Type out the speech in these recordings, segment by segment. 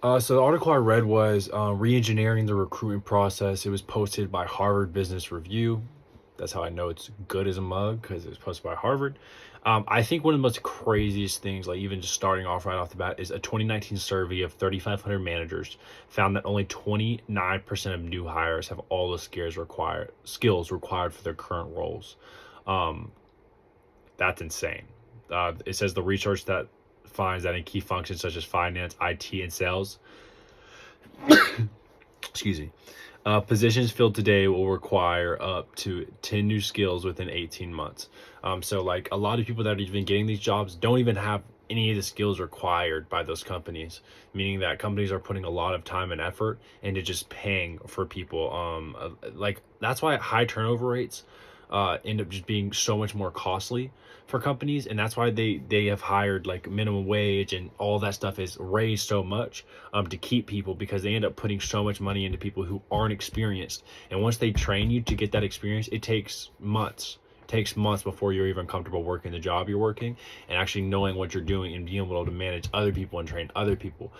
So the article I read was Reengineering the Recruitment Process. It was posted by Harvard Business Review. That's how I know it's good as a mug, because it was posted by Harvard. I think one of the most craziest things, like even just starting off right off the bat, is a 2019 survey of 3,500 managers found that only 29% of new hires have all the skills required for their current roles. Um, that's insane. It says the research that finds that in key functions such as finance, IT, and sales, excuse me, positions filled today will require up to 10 new skills within 18 months. So like a lot of people that are even getting these jobs don't even have any of the skills required by those companies, meaning that companies are putting a lot of time and effort into just paying for people. Like that's why high turnover rates end up just being so much more costly for companies, and that's why they have hired like minimum wage and all that stuff is raised so much to keep people, because they end up putting so much money into people who aren't experienced, and once they train you to get that experience, it takes months before you're even comfortable working the job you're working and actually knowing what you're doing and being able to manage other people and train other people.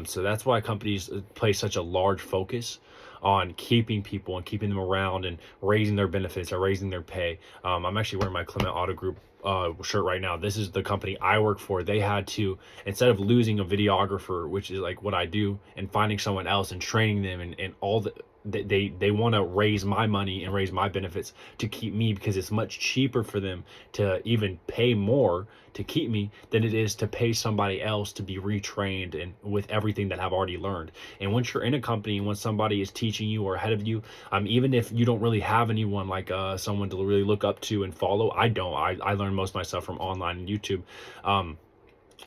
So that's why companies place such a large focus on keeping people and keeping them around and raising their benefits or raising their pay. I'm actually wearing my Clement Auto Group shirt right now. This is the company I work for. They had to, instead of losing a videographer, which is like what I do, and finding someone else and training them and all the, they want to raise my money and raise my benefits to keep me, because it's much cheaper for them to even pay more to keep me than it is to pay somebody else to be retrained and with everything that I've already learned. And once you're in a company and when somebody is teaching you or ahead of you, even if you don't really have anyone like someone to really look up to and follow, I learned most of my stuff from online and YouTube.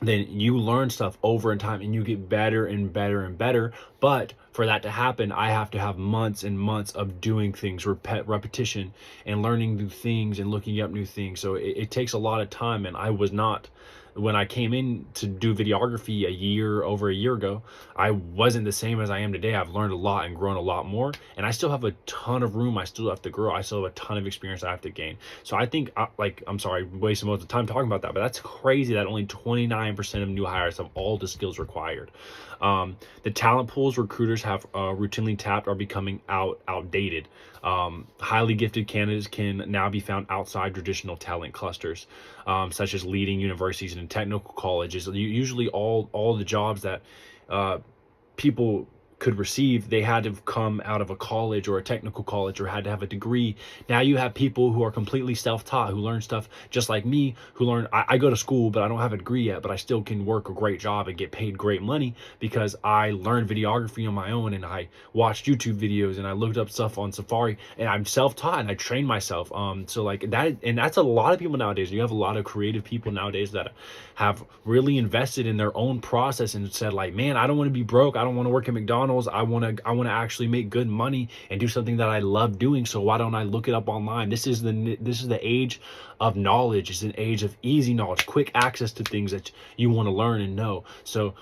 Then you learn stuff over and time and you get better and better and better. But for that to happen, I have to have months and months of doing things, repetition, and learning new things and looking up new things. So it takes a lot of time, and I was not, when I came in to do videography over a year ago, I wasn't the same as I am today. I've learned a lot and grown a lot more, and I still have a ton of room I still have to grow. I still have a ton of experience I have to gain. So I think, I'm sorry, wasting most of the time talking about that, but that's crazy that only 29% of new hires have all the skills required. The talent pools recruiters have routinely tapped are becoming outdated. Highly gifted candidates can now be found outside traditional talent clusters, such as leading universities and technical colleges. Usually, all the jobs that people could receive, they had to come out of a college or a technical college or had to have a degree. Now you have people who are completely self-taught, who learn stuff just like me, who learn, I go to school, but I don't have a degree yet, but I still can work a great job and get paid great money because I learned videography on my own and I watched YouTube videos and I looked up stuff on Safari and I'm self-taught and I trained myself. So like that, and that's a lot of people nowadays. You have a lot of creative people nowadays that have really invested in their own process and said like, man, I don't want to be broke. I don't want to work at McDonald's. I want to actually make good money and do something that I love doing. So why don't I look it up online? This is the age of knowledge. It's an age of easy knowledge, quick access to things that you want to learn and know. So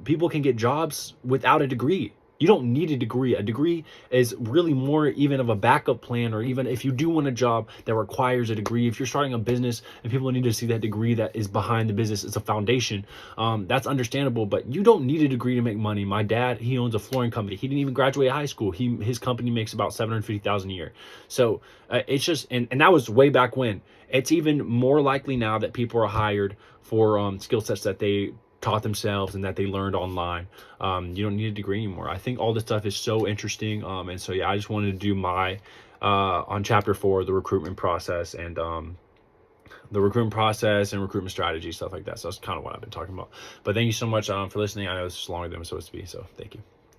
people can get jobs without a degree. You don't need a degree. A degree is really more even of a backup plan, or even if you do want a job that requires a degree, if you're starting a business and people need to see that degree that is behind the business, it's a foundation. That's understandable, but you don't need a degree to make money. My dad, he owns a flooring company. He didn't even graduate high school. His company makes about $750,000 a year. So it's just, and that was way back when. It's even more likely now that people are hired for skill sets that they taught themselves and that they learned online. You don't need a degree anymore. I think all this stuff is so interesting. And so, yeah, I just wanted to do my, on chapter 4, the recruitment process and recruitment strategy, stuff like that. So that's kind of what I've been talking about. But thank you so much for listening. I know this is longer than it was supposed to be, so thank you.